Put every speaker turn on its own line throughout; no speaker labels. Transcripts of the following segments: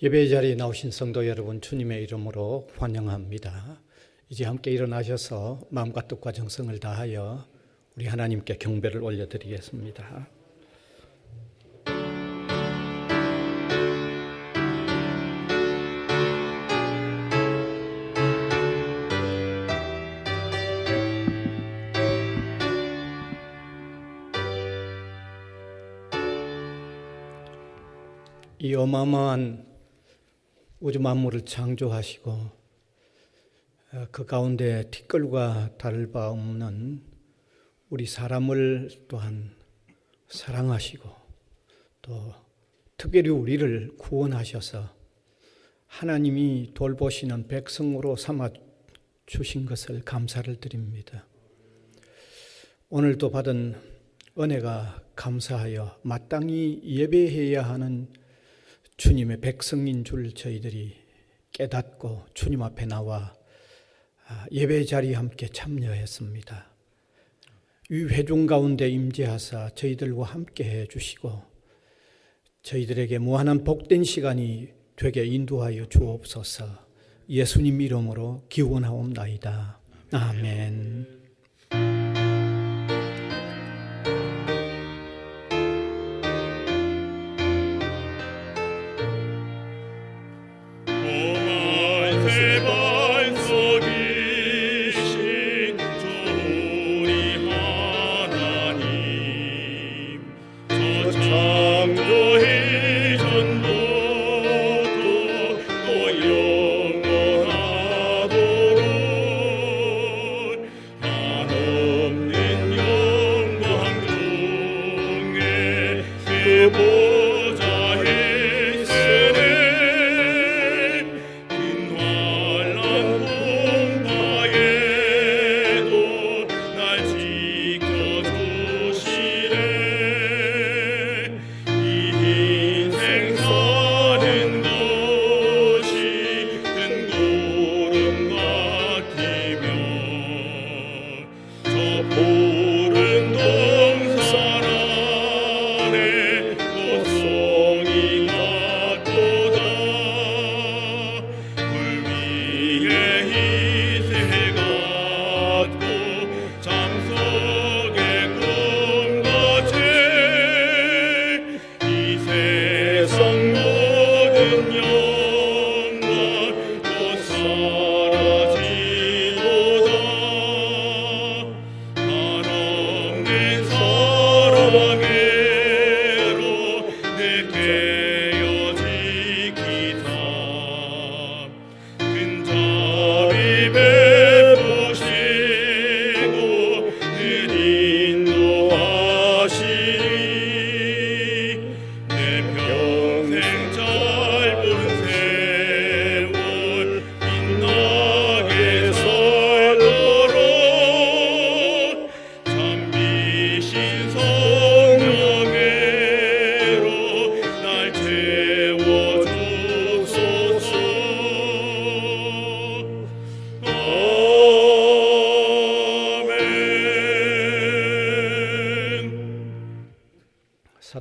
예배 자리에 나오신 성도 여러분, 주님의 이름으로 환영합니다. 이제 함께 일어나셔서 마음과 뜻과 정성을 다하여 우리 하나님께 경배를 올려드리겠습니다. 이 어마어마한 우주 만물을 창조하시고 그 가운데 티끌과 다를 바 없는 우리 사람을 또한 사랑하시고 또 특별히 우리를 구원하셔서 하나님이 돌보시는 백성으로 삼아 주신 것을 감사를 드립니다. 오늘도 받은 은혜가 감사하여 마땅히 예배해야 하는 주님의 백성인 줄 저희들이 깨닫고 주님 앞에 나와 예배 자리에 함께 참여했습니다. 이 회중 가운데 임재하사 저희들과 함께 해주시고 저희들에게 무한한 복된 시간이 되게 인도하여 주옵소서. 예수님 이름으로 기원하옵나이다. 아멘.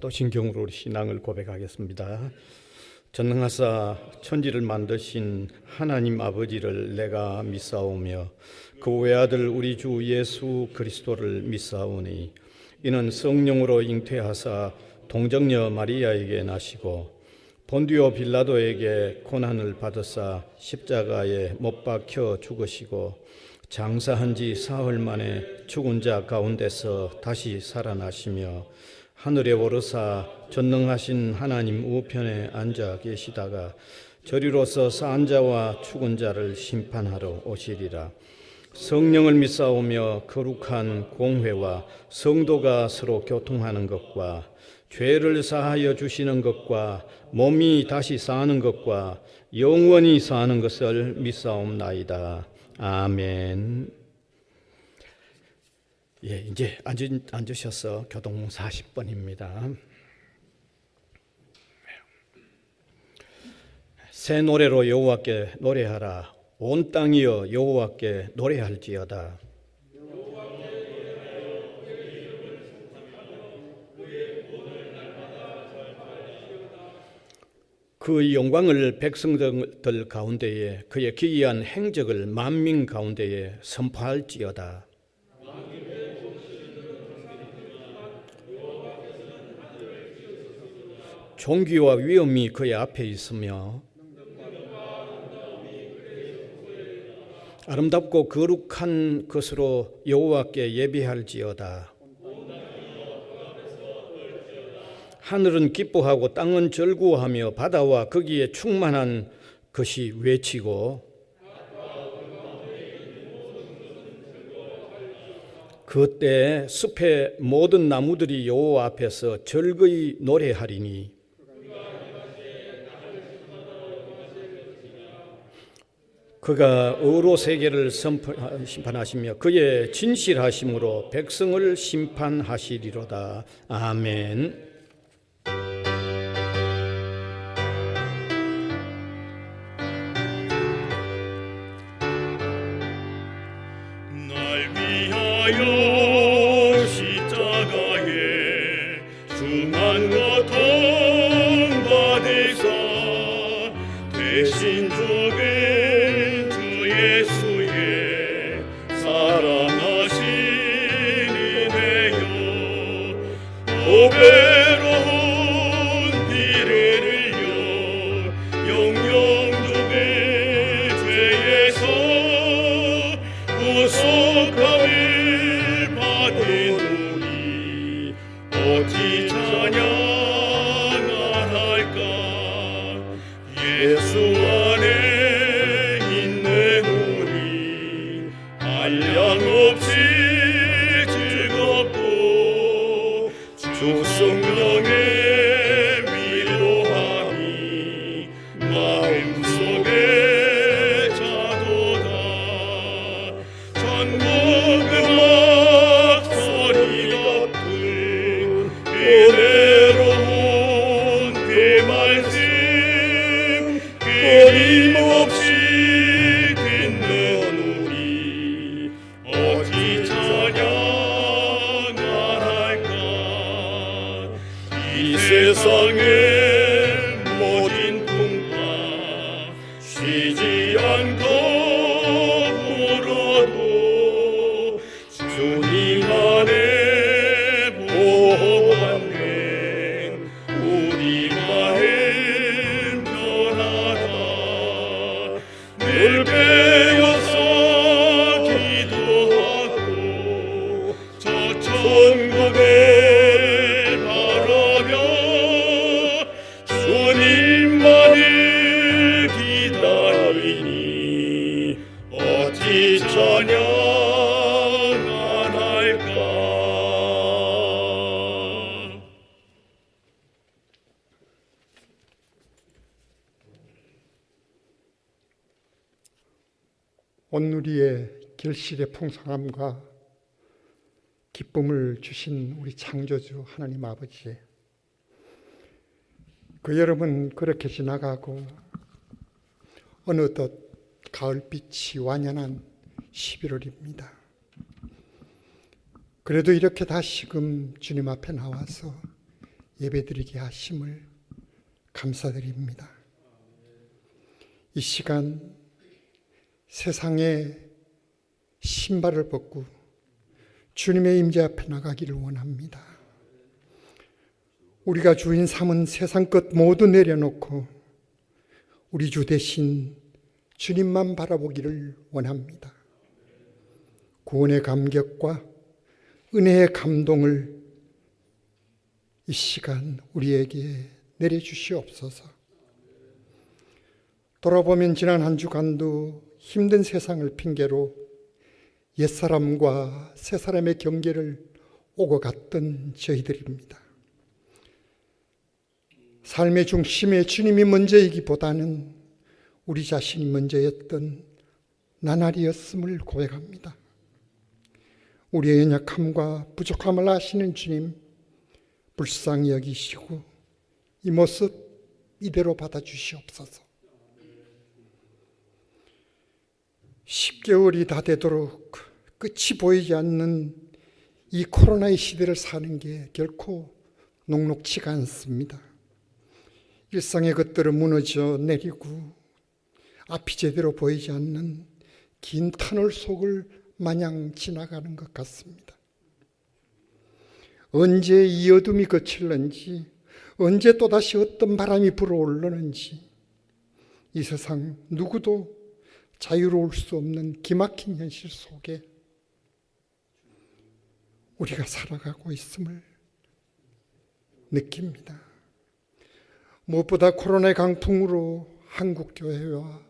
사도신경으로 우리 신앙을 고백하겠습니다. 전능하사 천지를 만드신 하나님 아버지를 내가 믿사오며 그 외아들 우리 주 예수 그리스도를 믿사오니 이는 성령으로 잉태하사 동정녀 마리아에게 나시고 본디오 빌라도에게 고난을 받으사 십자가에 못 박혀 죽으시고 장사한 지 사흘 만에 죽은 자 가운데서 다시 살아나시며 하늘에 오르사 전능하신 하나님 우편에 앉아 계시다가 저리로서 산 자와 죽은 자를 심판하러 오시리라. 성령을 믿사오며 거룩한 공회와 성도가 서로 교통하는 것과 죄를 사하여 주시는 것과 몸이 다시 사는 것과 영원히 사는 것을 믿사옵나이다. 아멘. 예, 이제 앉으셔서 교동 40번입니다. 새 노래로 여호와께 노래하라. 온 땅이여 여호와께 노래할지어다. 그 영광을 백성들 가운데에 그의 기이한 행적을 만민 가운데에 선포할지어다. 존귀와 위엄이 그의 앞에 있으며 아름답고 거룩한 것으로 여호와께 예배할지어다. 하늘은 기뻐하고 땅은 절구하며 바다와 거기에 충만한 것이 외치고 그때 숲의 모든 나무들이 여호와 앞에서 절거이 노래하리니 그가 의로 세계를 심판하시며 그의 진실하심으로 백성을 심판하시리로다. 아멘.
날 위하여 십자가에 중한 고통 받으사 대신 죽은 주 예수의 사랑하신 은혜여 오배로운 피를 흘려 영영 죽은 죄에서 구속함을 받은 우리 어찌 찬양할까. 예수 안에 있는 우리 한량없이 즐겁고 주 성령의 위로함이 마음속에 자도다. 전국 음악 소리 같은 은혜로운 그 말씀 끊임없이 듣는 우리 어찌 찬양할까. 이 세상의 모든 풍파 쉬지 않고 불어도 주님 안에 보호받는 우리 마음 편하다. 늘 배워서 기도하고 저 천국을 바라며 주님만을 기다리니 어찌 찬양할까.
온누리의 결실의 풍성함과 기쁨을 주신 우리 창조주 하나님 아버지, 그 여름은 그렇게 지나가고 어느덧 가을빛이 완연한 11월입니다. 그래도 이렇게 다시금 주님 앞에 나와서 예배드리게 하심을 감사드립니다. 이 시간 세상에 신발을 벗고 주님의 임재 앞에 나가기를 원합니다. 우리가 주인 삼은 세상 것 모두 내려놓고 우리 주 대신 주님만 바라보기를 원합니다. 구원의 감격과 은혜의 감동을 이 시간 우리에게 내려주시옵소서. 돌아보면 지난 한 주간도 힘든 세상을 핑계로 옛사람과 새사람의 경계를 오고 갔던 저희들입니다. 삶의 중심에 주님이 먼저이기보다는 우리 자신이 먼저였던 나날이었음을 고백합니다. 우리의 연약함과 부족함을 아시는 주님, 불쌍히 여기시고 이 모습 이대로 받아주시옵소서. 10개월이 다 되도록 끝이 보이지 않는 이 코로나의 시대를 사는 게 결코 녹록치가 않습니다. 일상의 것들은 무너져 내리고 앞이 제대로 보이지 않는 긴 터널 속을 마냥 지나가는 것 같습니다. 언제 이 어둠이 거칠는지, 언제 또다시 어떤 바람이 불어오르는지, 이 세상 누구도 자유로울 수 없는 기막힌 현실 속에 우리가 살아가고 있음을 느낍니다. 무엇보다 코로나의 강풍으로 한국교회와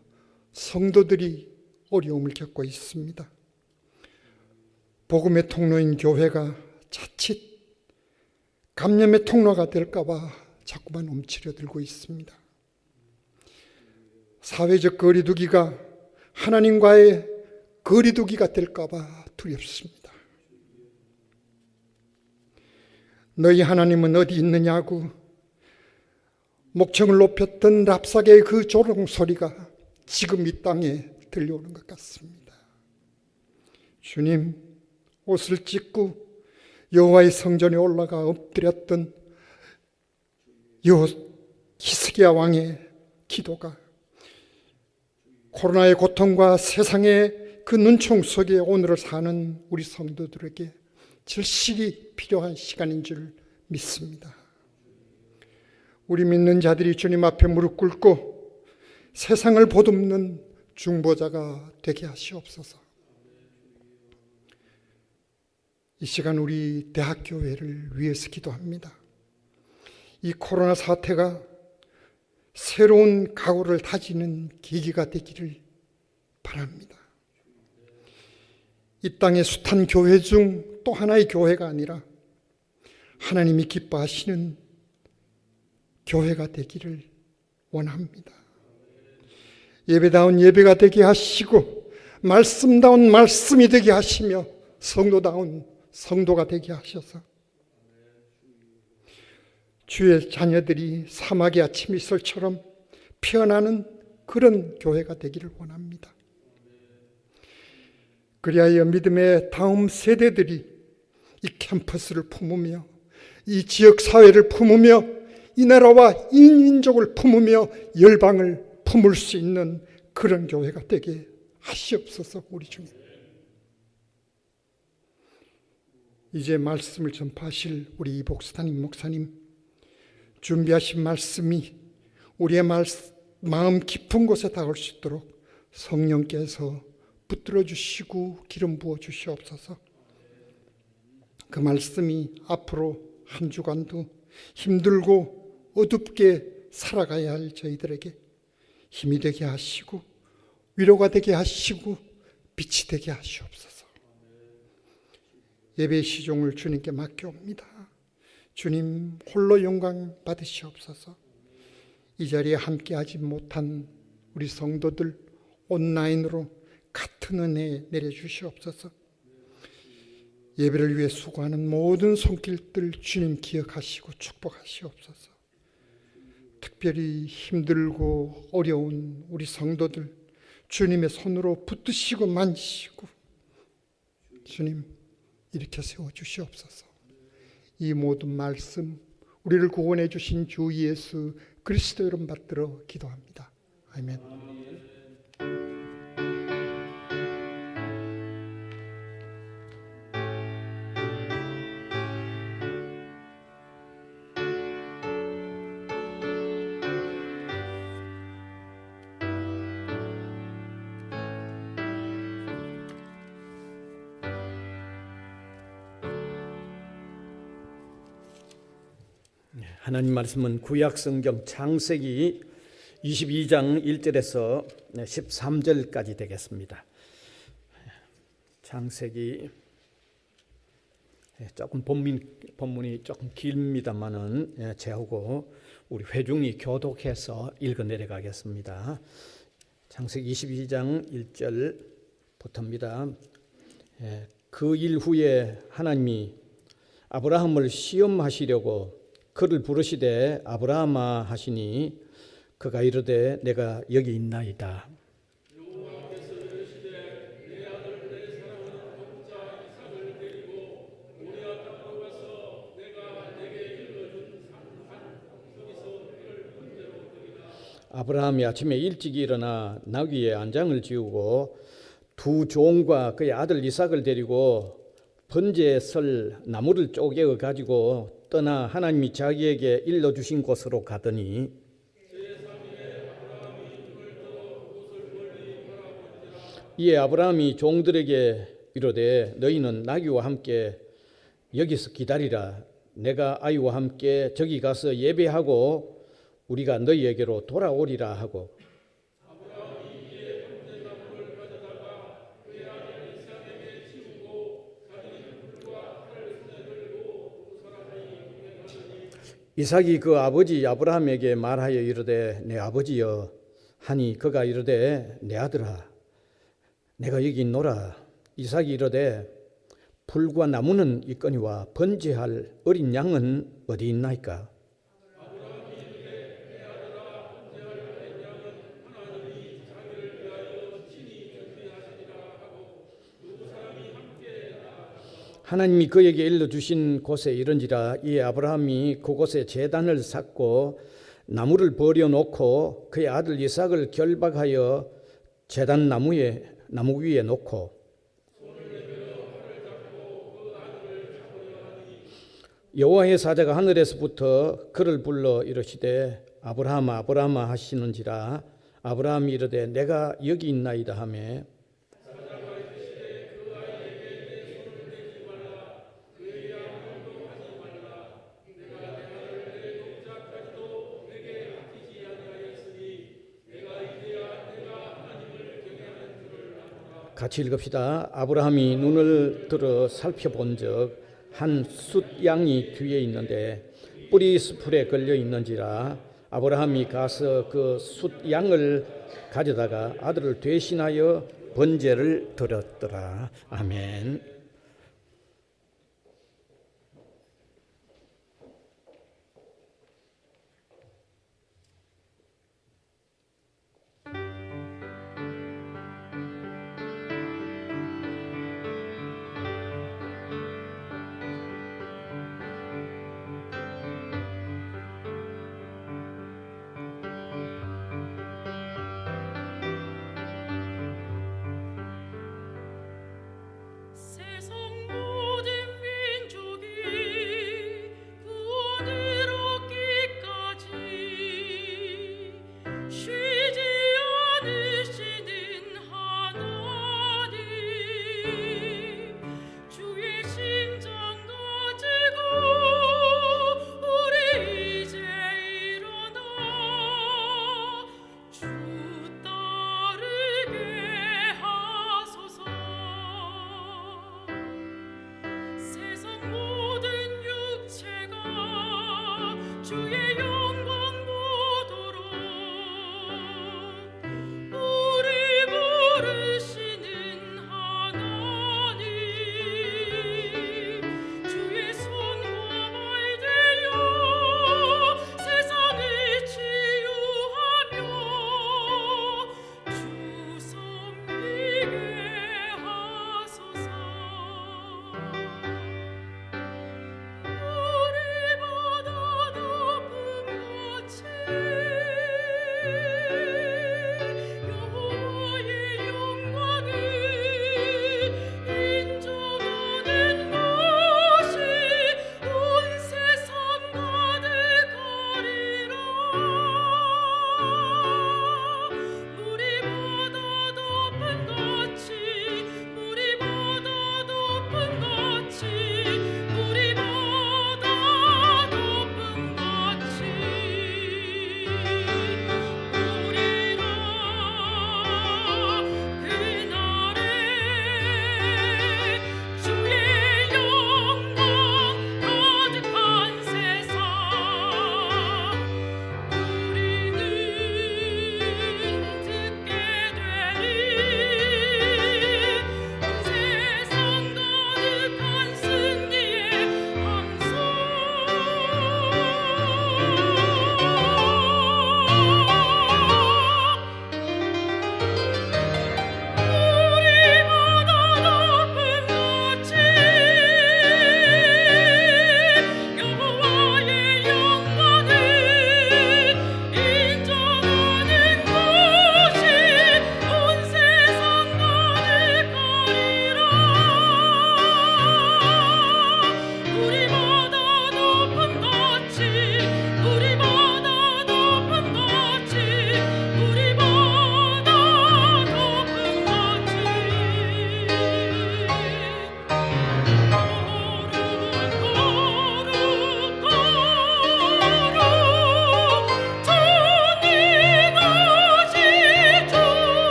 성도들이 어려움을 겪고 있습니다. 복음의 통로인 교회가 자칫 감염의 통로가 될까 봐 자꾸만 움츠려들고 있습니다. 사회적 거리두기가 하나님과의 거리두기가 될까 봐 두렵습니다. 너희 하나님은 어디 있느냐고 목청을 높였던 랍사게의 그 조롱 소리가 지금 이 땅에 들려오는 것 같습니다. 주님, 옷을 찢고 여호와의 성전에 올라가 엎드렸던 히스기야 왕의 기도가 코로나의 고통과 세상의 그 눈총 속에 오늘을 사는 우리 성도들에게 절실히 필요한 시간인 줄 믿습니다. 우리 믿는 자들이 주님 앞에 무릎 꿇고 세상을 보듬는 중보자가 되게 하시옵소서. 이 시간 우리 대학교회를 위해서 기도합니다. 이 코로나 사태가 새로운 각오를 다지는 계기가 되기를 바랍니다. 이 땅의 숱한 교회 중 또 하나의 교회가 아니라 하나님이 기뻐하시는 교회가 되기를 원합니다. 예배다운 예배가 되게 하시고 말씀다운 말씀이 되게 하시며 성도다운 성도가 되게 하셔서 주의 자녀들이 사막의 아침 이슬처럼 피어나는 그런 교회가 되기를 원합니다. 그리하여 믿음의 다음 세대들이 이 캠퍼스를 품으며 이 지역사회를 품으며 이 나라와 이 민족을 품으며 열방을 품을 수 있는 그런 교회가 되게 하시옵소서. 우리 주님, 이제 말씀을 전파하실 우리 이복수단임 목사님, 준비하신 말씀이 우리의 마음 깊은 곳에 닿을 수 있도록 성령께서 붙들어 주시고 기름 부어 주시옵소서. 그 말씀이 앞으로 한 주간도 힘들고 어둡게 살아가야 할 저희들에게 힘이 되게 하시고 위로가 되게 하시고 빛이 되게 하시옵소서. 예배 시종을 주님께 맡겨옵니다. 주님 홀로 영광 받으시옵소서. 이 자리에 함께하지 못한 우리 성도들 온라인으로 같은 은혜 내려주시옵소서. 예배를 위해 수고하는 모든 손길들 주님 기억하시고 축복하시옵소서. 특별히 힘들고 어려운 우리 성도들 주님의 손으로 붙드시고 만지시고 주님 일으켜 세워주시옵소서. 이 모든 말씀 우리를 구원해 주신 주 예수 그리스도 이름 받들어 기도합니다. 아멘.
하나님 말씀은 구약성경 창세기 22장 1절에서 13절까지 되겠습니다. 창세기 조금 본문이 조금 깁니다만은 제하고 우리 회중이 교독해서 읽어 내려가겠습니다. 창세기 22장 1절부터입니다. 그 일 후에 하나님이 아브라함을 시험하시려고 그를 부르시되 아브라함아 하시니 그가 이르되 내가 여기 있나이다.
여호와께서 이르시되 내 아들 내 사랑하는 독자 이삭을 데리고 모리아 땅으로 가서 내가 내게 일러준 산한 거기서 그를 본대로
아브라함이 아침에 일찍 일어나 나귀의 안장을 지우고 두 종과 그의 아들 이삭을 데리고 번제에 설 나무를 쪼개어 가지고 떠나 하나님이 자기에게 일러주신 곳으로 가더니 이에 아브라함이 종들에게 이르되 너희는 나귀와 함께 여기서 기다리라. 내가 아이와 함께 저기 가서 예배하고 우리가 너희에게로 돌아오리라 하고 이삭이 그 아버지 아브라함에게 말하여 이르되 내 아버지여 하니 그가 이르되 내 아들아 내가 여기 있노라. 이삭이 이르되 풀과 나무는 있거니와 번제할 어린 양은 어디 있나이까? 하나님이 그에게 일러주신 곳에 이른지라. 이에 아브라함이 그곳에 제단을 쌓고 나무를 버려놓고 그의 아들 이삭을 결박하여 제단 나무 위에 놓고 여호와의 사자가 하늘에서부터 그를 불러 이르시되 아브라함아 아브라함아 하시는지라. 아브라함이 이르되 내가 여기 있나이다 하매 같이 읽읍시다. 아브라함이 눈을 들어 살펴본즉 한 숫양이 뒤에 있는데 뿔이 스풀에 걸려 있는지라. 아브라함이 가서 그 숫양을 가져다가 아들을 대신하여 번제를 드렸더라. 아멘.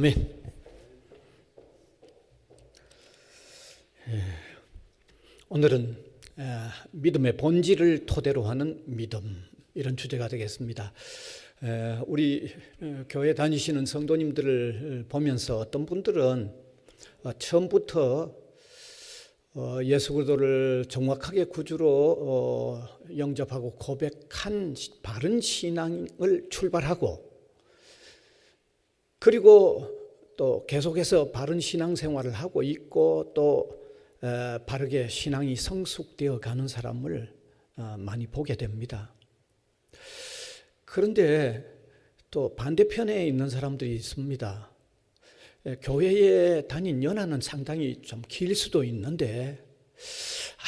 아멘. 오늘은 믿음의 본질을 토대로 하는 믿음, 이런 주제가 되겠습니다. 우리 교회 다니시는 성도님들을 보면서 어떤 분들은 처음부터 예수 그리스도를 정확하게 구주로 영접하고 고백한 바른 신앙을 출발하고, 그리고 또 계속해서 바른 신앙생활을 하고 있고, 또 바르게 신앙이 성숙되어 가는 사람을 많이 보게 됩니다. 그런데 또 반대편에 있는 사람들이 있습니다. 교회에 다닌 연한은 상당히 좀 길 수도 있는데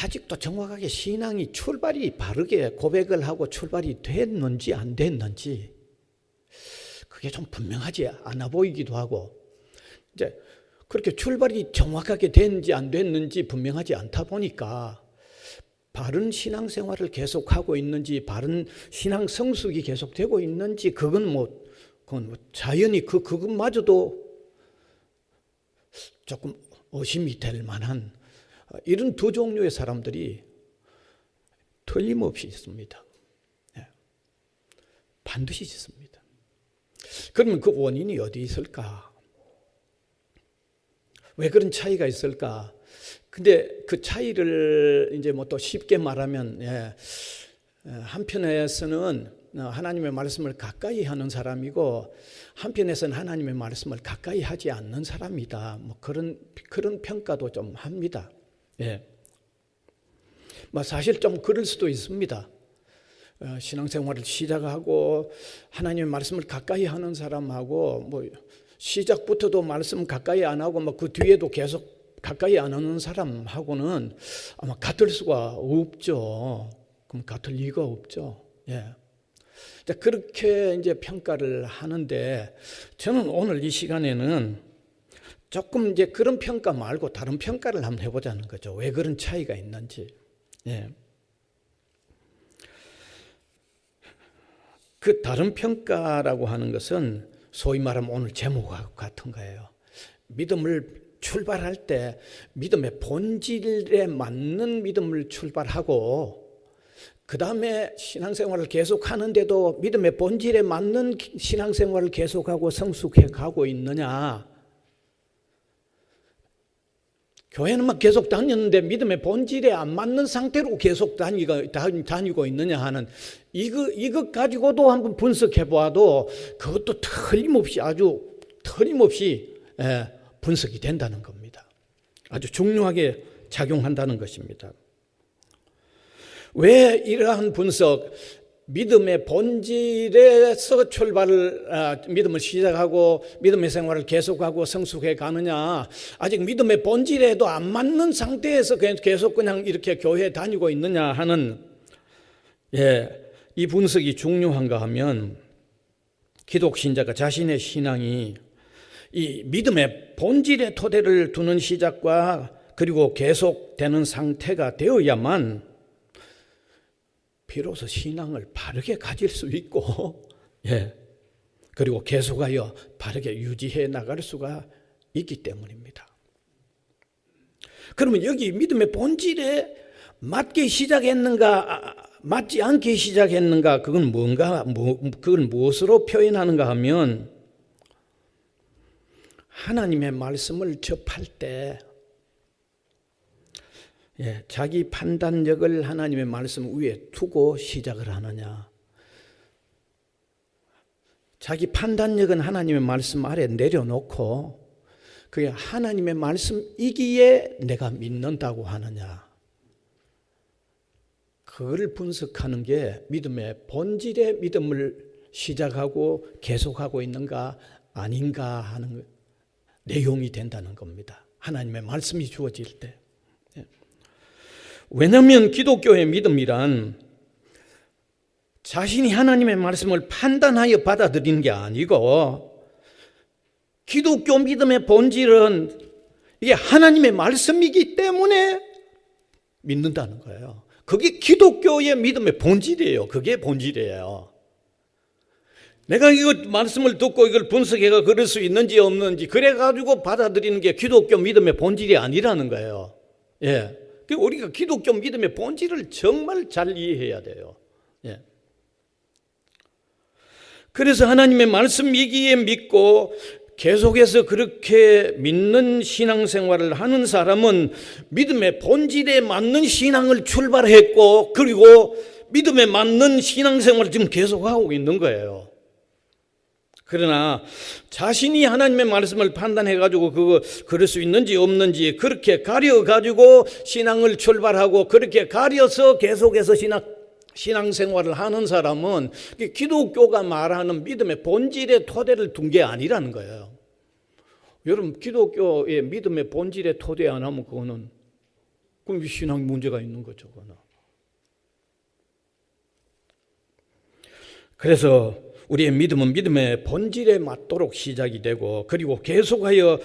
아직도 정확하게 신앙이 출발이 바르게 고백을 하고 출발이 됐는지 안 됐는지 그게 좀 분명하지 않아 보이기도 하고, 이제 그렇게 출발이 정확하게 됐는지 안 됐는지 분명하지 않다 보니까 바른 신앙생활을 계속하고 있는지, 바른 신앙 성숙이 계속되고 있는지, 그건 자연히 그것마저도 조금 의심이 될 만한 이런 두 종류의 사람들이 틀림없이 있습니다. 반드시 있습니다. 그러면 그 원인이 어디 있을까? 왜 그런 차이가 있을까? 근데 그 차이를 이제 또 쉽게 말하면, 한편에서는 하나님의 말씀을 가까이 하는 사람이고, 한편에서는 하나님의 말씀을 가까이 하지 않는 사람이다. 그런 평가도 좀 합니다. 사실 좀 그럴 수도 있습니다. 신앙생활을 시작하고 하나님의 말씀을 가까이 하는 사람하고 시작부터도 말씀 가까이 안 하고 그 뒤에도 계속 가까이 안 하는 사람하고는 아마 같을 수가 없죠. 그럼 같을 리가 없죠. 그렇게 이제 평가를 하는데, 저는 오늘 이 시간에는 조금 이제 그런 평가 말고 다른 평가를 한번 해보자는 거죠. 왜 그런 차이가 있는지. 그 다른 평가라고 하는 것은 소위 말하면 오늘 제목과 같은 거예요. 믿음을 출발할 때 믿음의 본질에 맞는 믿음을 출발하고, 그 다음에 신앙생활을 계속하는데도 믿음의 본질에 맞는 신앙생활을 계속하고 성숙해 가고 있느냐, 교회는 계속 다녔는데 믿음의 본질에 안 맞는 상태로 계속 다니고 있느냐 하는 이것 가지고도 한번 분석해 보아도 그것도 아주 틀림없이 분석이 된다는 겁니다. 아주 중요하게 작용한다는 것입니다. 왜 이러한 분석, 믿음의 본질에서 믿음을 시작하고 믿음의 생활을 계속하고 성숙해 가느냐, 아직 믿음의 본질에도 안 맞는 상태에서 계속 그냥 이렇게 교회에 다니고 있느냐 하는 이 분석이 중요한가 하면, 기독 신자가 자신의 신앙이 이 믿음의 본질의 토대를 두는 시작과 그리고 계속되는 상태가 되어야만 비로소 신앙을 바르게 가질 수 있고, 그리고 계속하여 바르게 유지해 나갈 수가 있기 때문입니다. 그러면 여기 믿음의 본질에 맞게 시작했는가, 맞지 않게 시작했는가, 그건 그걸 무엇으로 표현하는가 하면, 하나님의 말씀을 접할 때 자기 판단력을 하나님의 말씀 위에 두고 시작을 하느냐, 자기 판단력은 하나님의 말씀 아래 내려놓고 그게 하나님의 말씀이기에 내가 믿는다고 하느냐, 그걸 분석하는 게 믿음의 본질의 믿음을 시작하고 계속하고 있는가 아닌가 하는 내용이 된다는 겁니다. 하나님의 말씀이 주어질 때. 왜냐하면 기독교의 믿음이란 자신이 하나님의 말씀을 판단하여 받아들이는 게 아니고, 기독교 믿음의 본질은 이게 하나님의 말씀이기 때문에 믿는다는 거예요. 그게 기독교의 믿음의 본질이에요. 그게 본질이에요. 내가 이거 말씀을 듣고 이걸 분석해가 그럴 수 있는지 없는지 그래가지고 받아들이는 게 기독교 믿음의 본질이 아니라는 거예요. 예. 우리가 기독교 믿음의 본질을 정말 잘 이해해야 돼요. 예. 그래서 하나님의 말씀이기에 믿고 계속해서 그렇게 믿는 신앙생활을 하는 사람은 믿음의 본질에 맞는 신앙을 출발했고 그리고 믿음에 맞는 신앙생활을 지금 계속하고 있는 거예요. 그러나 자신이 하나님의 말씀을 판단해가지고 그럴 수 있는지 없는지 그렇게 가려가지고 신앙을 출발하고 그렇게 가려서 계속해서 신앙생활을 하는 사람은 기독교가 말하는 믿음의 본질의 토대를 둔 게 아니라는 거예요. 여러분 기독교의 믿음의 본질의 토대 안 하면 그거는 그럼 신앙 문제가 있는 거죠. 그거는. 그래서 우리의 믿음은 믿음의 본질에 맞도록 시작이 되고 그리고 계속하여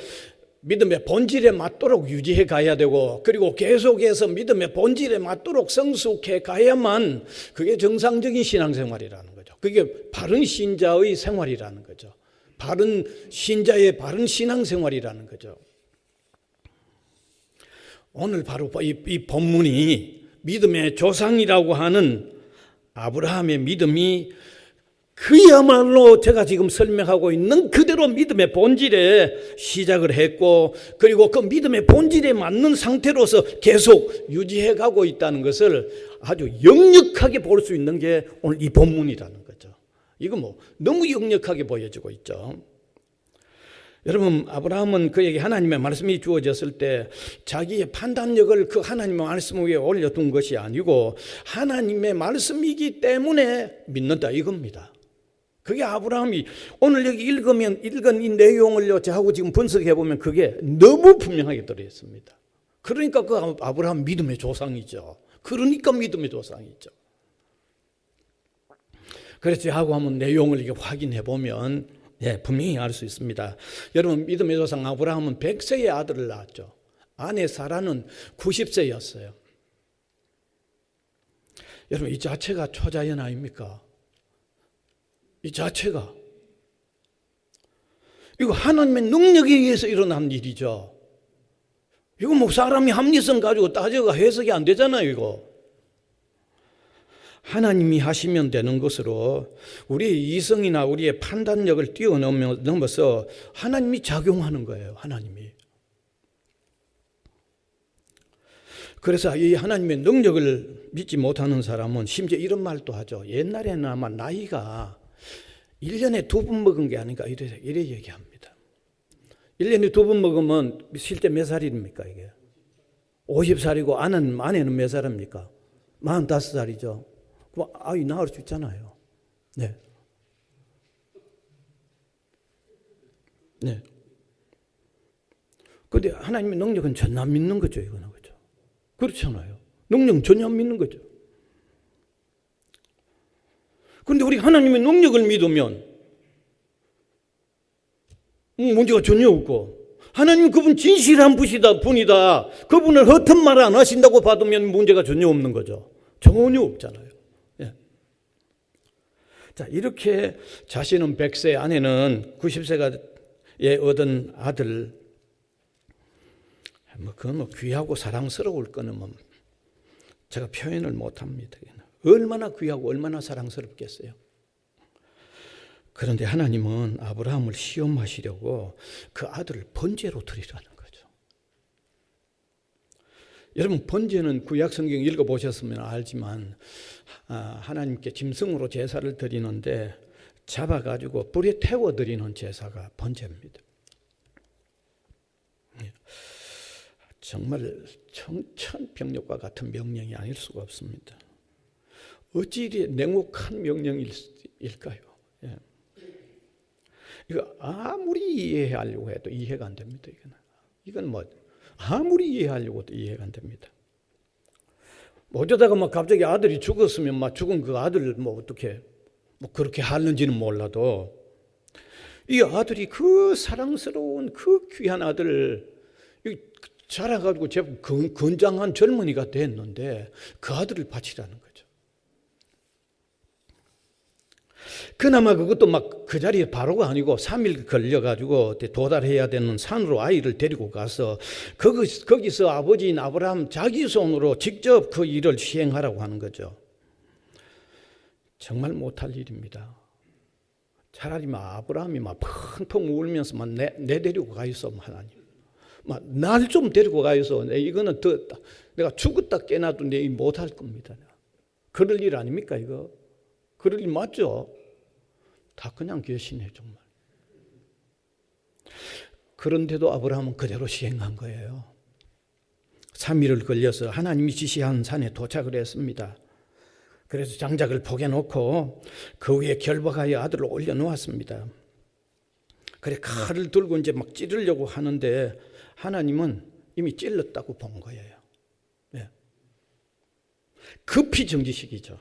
믿음의 본질에 맞도록 유지해 가야 되고 그리고 계속해서 믿음의 본질에 맞도록 성숙해 가야만 그게 정상적인 신앙생활이라는 거죠. 그게 바른 신자의 생활이라는 거죠. 바른 신자의 바른 신앙생활이라는 거죠. 오늘 바로 이 본문이 믿음의 조상이라고 하는 아브라함의 믿음이 그야말로 제가 지금 설명하고 있는 그대로 믿음의 본질에 시작을 했고 그리고 그 믿음의 본질에 맞는 상태로서 계속 유지해 가고 있다는 것을 아주 역력하게 볼 수 있는 게 오늘 이 본문이라는 거죠. 이거 너무 역력하게 보여지고 있죠. 여러분 아브라함은 그에게 하나님의 말씀이 주어졌을 때 자기의 판단력을 그 하나님의 말씀 위에 올려둔 것이 아니고 하나님의 말씀이기 때문에 믿는다 이겁니다. 그게 아브라함이 오늘 여기 읽은 이 내용을 저하고 지금 분석해 보면 그게 너무 분명하게 들어있습니다. 그러니까 그 아브라함 믿음의 조상이죠. 그러니까 믿음의 조상이죠. 그래서 저하고 한번 내용을 이렇게 확인해 보면 분명히 알 수 있습니다. 여러분 믿음의 조상 아브라함은 100세의 아들을 낳았죠. 아내 사라는 90세였어요. 여러분 이 자체가 초자연 아닙니까? 이 자체가 이거 하나님의 능력에 의해서 일어난 일이죠. 이거 사람이 합리성 가지고 따져가 해석이 안 되잖아요. 이거 하나님이 하시면 되는 것으로 우리의 이성이나 우리의 판단력을 뛰어넘어서 하나님이 작용하는 거예요. 하나님이. 그래서 이 하나님의 능력을 믿지 못하는 사람은 심지어 이런 말도 하죠. 옛날에는 아마 나이가 1년에 2번 먹은 게 아닌가 이래 얘기합니다. 1년에 2번 먹으면 실제 몇 살입니까 이게? 50살이고 아내는 몇 살입니까? 45살이죠. 그럼 아이 낳을 수 있잖아요. 네. 네. 그런데 하나님의 능력은 전혀 안 믿는 거죠. 이거는 그죠? 그렇잖아요. 능력은 전혀 안 믿는 거죠. 그런데 우리 하나님의 능력을 믿으면 문제가 전혀 없고 하나님 그분 진실한 분이다. 그분을 허튼 말 안 하신다고 받으면 문제가 전혀 없는 거죠. 전혀 없잖아요. 예. 자 이렇게 자신은 100세 아내는 90세가 얻은 아들 그건 귀하고 사랑스러울 거는 제가 표현을 못합니다. 얼마나 귀하고 얼마나 사랑스럽겠어요. 그런데 하나님은 아브라함을 시험하시려고 그 아들을 번제로 드리라는 거죠. 여러분 번제는 구약 성경 읽어보셨으면 알지만 하나님께 짐승으로 제사를 드리는데 잡아가지고 불에 태워 드리는 제사가 번제입니다. 정말 청천벽력과 같은 명령이 아닐 수가 없습니다. 어찌 이리 냉혹한 명령일까요? 예. 이거 아무리 이해하려고 해도 이해가 안 됩니다. 이건 아무리 이해하려고 해도 이해가 안 됩니다. 어쩌다가 갑자기 아들이 죽었으면 죽은 그 아들을 어떻게 그렇게 하는지는 몰라도 이 아들이 그 사랑스러운 그 귀한 아들을 자라가지고 제법 건장한 젊은이가 됐는데 그 아들을 바치라는 거죠. 그나마 그것도 막 그 자리에 바로가 아니고 3일 걸려가지고 도달해야 되는 산으로 아이를 데리고 가서 거기서 아버지인 아브라함 자기 손으로 직접 그 일을 시행하라고 하는 거죠. 정말 못할 일입니다. 차라리 아브라함이 펑펑 울면서 내 데리고 가 있어, 하나님. 날 좀 데리고 가 있어. 이거는 내가 죽었다 깨나도 내 못할 겁니다. 그럴 일 아닙니까, 이거? 그럴 일 맞죠? 다 그냥 계시네, 정말. 그런데도 아브라함은 그대로 시행한 거예요. 3일을 걸려서 하나님이 지시한 산에 도착을 했습니다. 그래서 장작을 포개 놓고 그 위에 결박하여 아들을 올려놓았습니다. 그래 칼을 들고 이제 막 찌르려고 하는데 하나님은 이미 찔렀다고 본 거예요. 네. 급히 정지시키죠.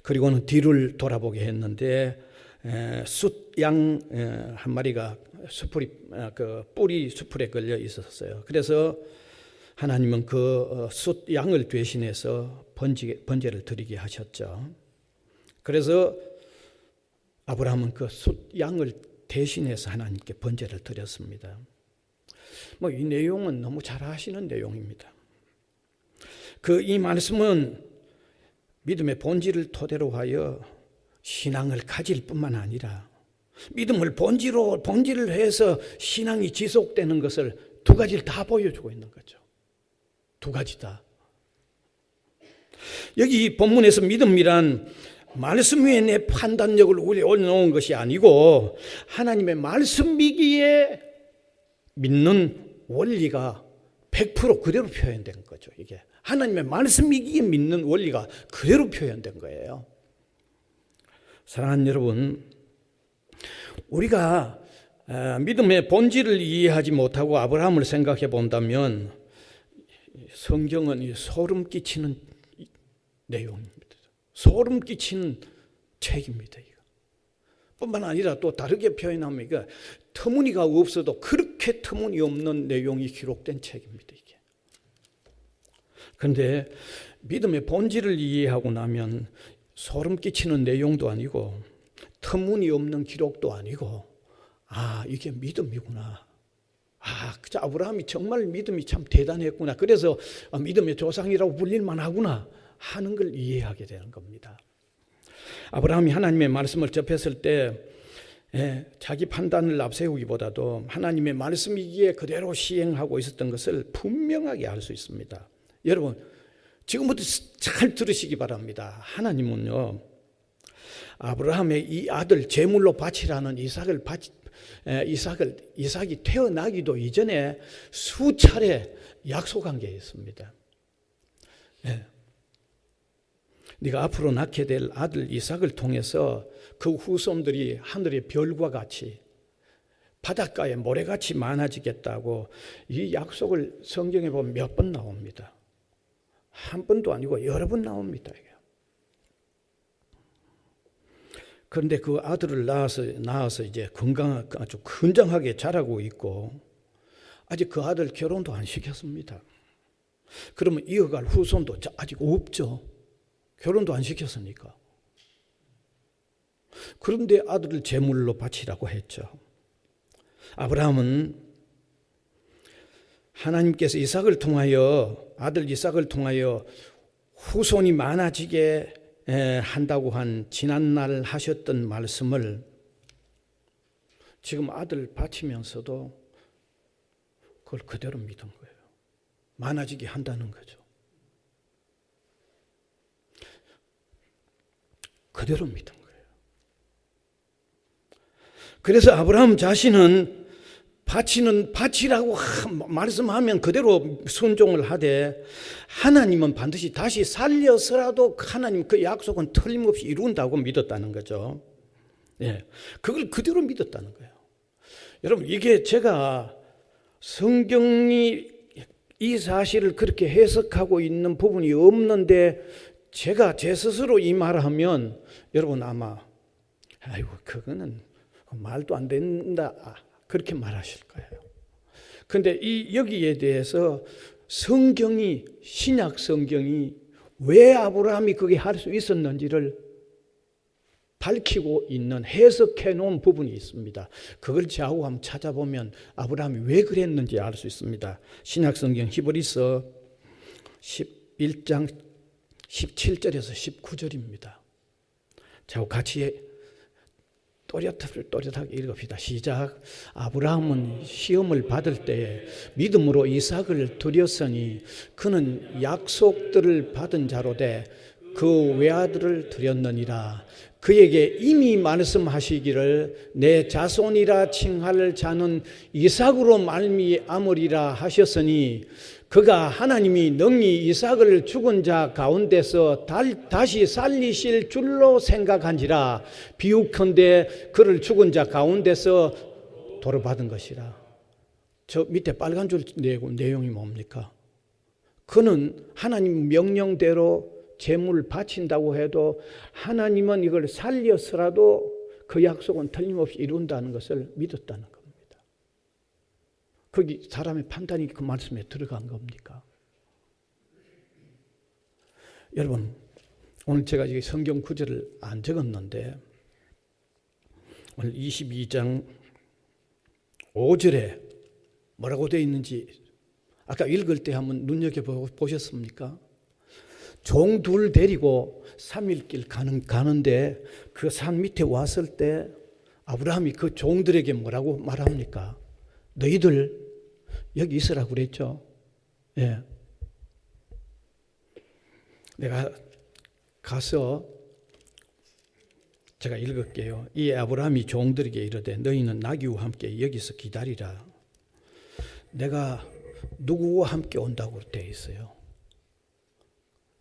그리고는 뒤를 돌아보게 했는데 숫양 한 마리가 뿌리 수풀에 걸려 있었어요. 그래서 하나님은 그 숫양을 대신해서 번제를 드리게 하셨죠. 그래서 아브라함은 그 숫양을 대신해서 하나님께 번제를 드렸습니다. 이 내용은 너무 잘 아시는 내용입니다. 이 말씀은 믿음의 본질을 토대로 하여 신앙을 가질 뿐만 아니라 믿음을 본질을 해서 신앙이 지속되는 것을 두 가지를 다 보여주고 있는 거죠. 두 가지 다. 여기 본문에서 믿음이란 말씀 위에 내 판단력을 올려놓은 것이 아니고 하나님의 말씀이기에 믿는 원리가 100% 그대로 표현된 거죠. 이게 하나님의 말씀이기에 믿는 원리가 그대로 표현된 거예요. 사랑하는 여러분, 우리가 믿음의 본질을 이해하지 못하고 아브라함을 생각해 본다면 성경은 소름 끼치는 내용입니다. 소름 끼치는 책입니다. 이거. 뿐만 아니라 또 다르게 표현하면 이거 터무니가 없어도 그렇게 터무니없는 내용이 기록된 책입니다. 이게. 그런데 믿음의 본질을 이해하고 나면 소름 끼치는 내용도 아니고 터무니없는 기록도 아니고 이게 믿음이구나. 아브라함이 정말 믿음이 참 대단했구나. 그래서 믿음의 조상이라고 불릴만 하구나 하는 걸 이해하게 되는 겁니다. 아브라함이 하나님의 말씀을 접했을 때 자기 판단을 앞세우기보다도 하나님의 말씀이기에 그대로 시행하고 있었던 것을 분명하게 알 수 있습니다. 여러분, 지금부터 잘 들으시기 바랍니다. 하나님은요, 아브라함의 이 아들 제물로 바치라는 이삭이 태어나기도 이전에 수차례 약속한 게 있습니다. 네가 앞으로 낳게 될 아들 이삭을 통해서 그 후손들이 하늘의 별과 같이 바닷가의 모래같이 많아지겠다고 이 약속을 성경에 보면 몇 번 나옵니다. 한 번도 아니고 여러 번 나옵니다. 그런데 그 아들을 낳아서 이제 아주 건장하게 자라고 있고 아직 그 아들 결혼도 안 시켰습니다. 그러면 이어갈 후손도 아직 없죠. 결혼도 안 시켰으니까. 그런데 아들을 제물로 바치라고 했죠. 아브라함은 하나님께서 아들 이삭을 통하여 후손이 많아지게 한다고 한 지난날 하셨던 말씀을 지금 아들 바치면서도 그걸 그대로 믿은 거예요. 많아지게 한다는 거죠. 그대로 믿은 거예요. 그래서 아브라함 자신은 바치라고 말씀하면 그대로 순종을 하되 하나님은 반드시 다시 살려서라도 하나님 그 약속은 틀림없이 이룬다고 믿었다는 거죠. 그걸 그대로 믿었다는 거예요. 여러분, 이게 제가 성경이 이 사실을 그렇게 해석하고 있는 부분이 없는데 제가 제 스스로 이 말을 하면 여러분 아마 그거는 말도 안 된다 그렇게 말하실 거예요. 그런데 여기에 대해서 신약 성경이 왜 아브라함이 그게 할 수 있었는지를 밝히고 있는 해석해 놓은 부분이 있습니다. 그걸 좌우 한번 찾아보면 아브라함이 왜 그랬는지 알 수 있습니다. 신약성경 히브리서 11장 17절에서 19절입니다. 자, 같이 또렷하게 읽읍시다. 시작. 아브라함은 시험을 받을 때에 믿음으로 이삭을 드렸으니 그는 약속들을 받은 자로 돼 그 외아들을 드렸느니라. 그에게 이미 말씀하시기를 내 자손이라 칭할 자는 이삭으로 말미암으리라 하셨으니 그가 하나님이 능히 이삭을 죽은 자 가운데서 다시 살리실 줄로 생각한지라. 비유컨대 그를 죽은 자 가운데서 도로받은 것이라. 저 밑에 빨간 줄 내용이 뭡니까? 그는 하나님 명령대로 제물을 바친다고 해도 하나님은 이걸 살려서라도 그 약속은 틀림없이 이룬다는 것을 믿었다는 겁니다. 거기 사람의 판단이 그 말씀에 들어간 겁니까? 여러분, 오늘 제가 이 성경 구절을 안 적었는데 오늘 22장 5절에 뭐라고 되어 있는지 아까 읽을 때 한번 눈여겨보셨습니까? 종 둘 데리고 3일 길 가는데 그 산 밑에 왔을 때 아브라함이 그 종들에게 뭐라고 말합니까? 너희들 여기 있으라고 그랬죠. 예. 내가 가서 제가 읽을게요. 이 아브라함이 종들에게 이르되 너희는 나귀와 함께 여기서 기다리라. 내가 누구와 함께 온다고 되어 있어요.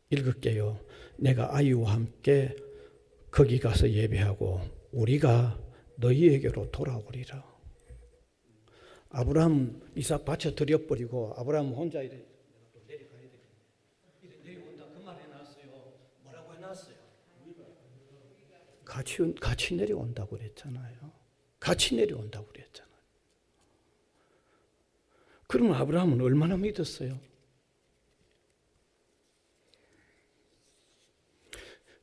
읽을게요. 내가 아이와 함께 거기 가서 예배하고 우리가 너희에게로 돌아오리라. 아브라함 이삭 바쳐 드려버리고 아브라함 혼자 이래 내려가야 되겠네. 내려온다 그 말 해놨어요. 뭐라고 해놨어요? 같이 내려온다고 그랬잖아요. 같이 내려온다고 그랬잖아요. 그러면 아브라함은 얼마나 믿었어요?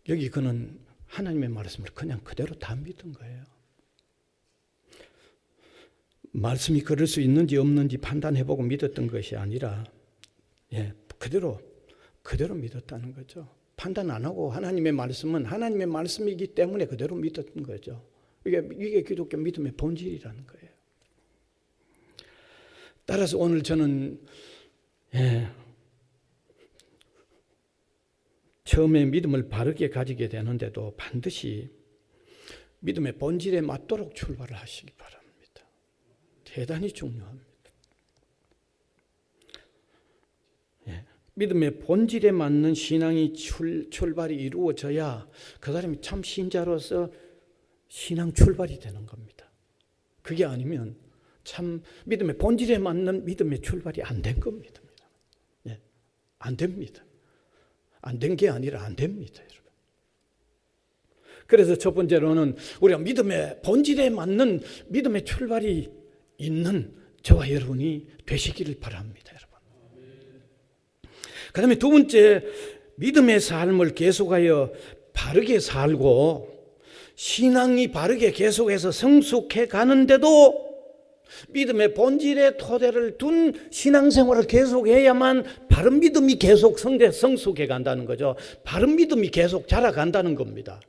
여기 그는 하나님의 말씀을 그냥 그대로 다 믿은 거예요. 말씀이 그럴 수 있는지 없는지 판단해보고 믿었던 것이 아니라 그대로 믿었다는 거죠. 판단 안 하고 하나님의 말씀은 하나님의 말씀이기 때문에 그대로 믿었던 거죠. 이게 기독교 믿음의 본질이라는 거예요. 따라서 오늘 저는 처음에 믿음을 바르게 가지게 되는데도 반드시 믿음의 본질에 맞도록 출발을 하시기 바랍니다. 대단히 중요합니다. 믿음의 본질에 맞는 신앙이 출발이 이루어져야 그 사람이 참 신자로서 신앙 출발이 되는 겁니다. 그게 아니면 참 믿음의 본질에 맞는 믿음의 출발이 안 된 겁니다. 안 됩니다. 안 된 게 아니라 안 됩니다, 여러분. 그래서 첫 번째로는 우리가 믿음의 본질에 맞는 믿음의 출발이 있는 저와 여러분이 되시기를 바랍니다, 여러분. 그 다음에 두 번째, 믿음의 삶을 계속하여 바르게 살고 신앙이 바르게 계속해서 성숙해 가는데도 믿음의 본질의 토대를 둔 신앙생활을 계속해야만 바른 믿음이 계속 성숙해 간다는 거죠. 바른 믿음이 계속 자라간다는 겁니다.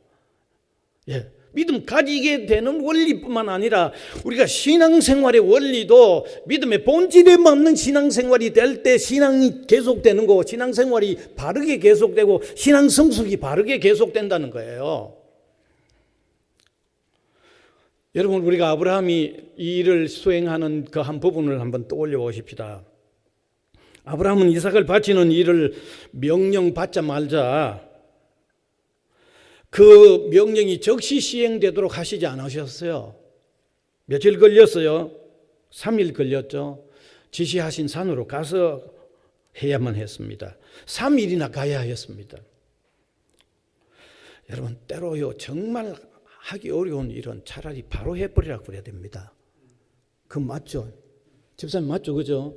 믿음 가지게 되는 원리뿐만 아니라 우리가 신앙생활의 원리도 믿음의 본질에 맞는 신앙생활이 될 때 신앙이 계속되는 거고 신앙생활이 바르게 계속되고 신앙 성숙이 바르게 계속된다는 거예요. 여러분, 우리가 아브라함이 이 일을 수행하는 그 한 부분을 한번 떠올려 보십시다. 아브라함은 이삭을 바치는 일을 명령받자마자 그 명령이 즉시 시행되도록 하시지 않으셨어요. 며칠 걸렸어요? 3일 걸렸죠. 지시하신 산으로 가서 해야만 했습니다. 3일이나 가야 했습니다. 여러분, 때로요 정말 하기 어려운 일은 차라리 바로 해버리라고 그래야 됩니다. 그 맞죠? 집사님 맞죠? 그죠?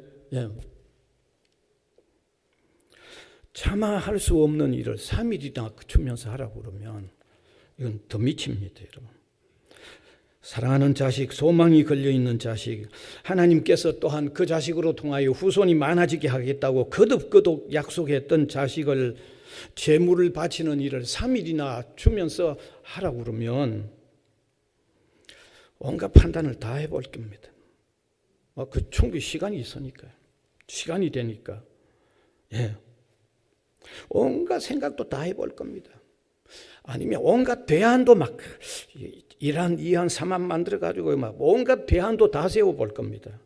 차마 할 수 없는 일을 3일이나 그치면서 하라고 그러면 이건 더 미칩니다, 여러분. 사랑하는 자식, 소망이 걸려있는 자식, 하나님께서 또한 그 자식으로 통하여 후손이 많아지게 하겠다고 거듭거듭 약속했던 자식을 제물을 바치는 일을 3일이나 주면서 하라고 그러면 온갖 판단을 다 해볼 겁니다. 그 충분히 시간이 있으니까요. 시간이 되니까. 예. 온갖 생각도 다 해볼 겁니다. 아니면 온갖 대안도 막 이란, 이한, 삼한 만들어가지고 막 온갖 대안도 다 세워볼 겁니다.